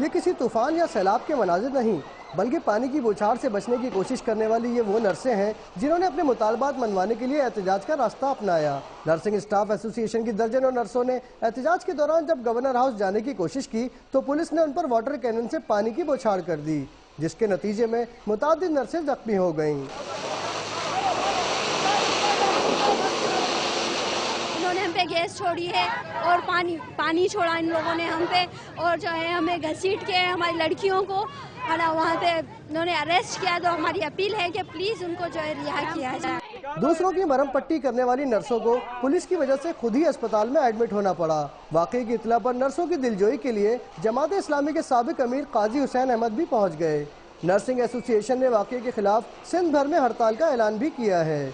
ये किसी तूफान या सैलाब के मनाजिर नहीं, बल्कि पानी की बौछार से बचने की कोशिश करने वाली ये वो नर्सें हैं जिन्होंने अपने मुतालबात मनवाने के लिए एहतजाज का रास्ता अपनाया। नर्सिंग स्टाफ एसोसिएशन की दर्जनों नर्सों ने एहतजाज के दौरान जब गवर्नर हाउस जाने की कोशिश की तो पुलिस ने उन पर वाटर कैनन से पानी की बौछार कर दी, जिसके नतीजे में मुतादिद नर्सें जख्मी हो गईं। हम पे गैस छोड़ी है और पानी छोड़ा इन लोगों ने हम पे, और जो है हमें घसीट के हमारी लड़कियों को है ना वहाँ पे उन्होंने अरेस्ट किया। तो हमारी अपील है कि प्लीज उनको जो है रिहा किया जाए। दूसरों की मरहम पट्टी करने वाली नर्सों को पुलिस की वजह से खुद ही अस्पताल में एडमिट होना पड़ा। वाकई की इत्तला पर नर्सों की दिलजोई के लिए जमात इस्लामी के साबिक अमीर काजी हुसैन अहमद भी पहुँच गए। नर्सिंग एसोसिएशन ने वाकई के खिलाफ सिंध भर में हड़ताल का ऐलान भी किया है।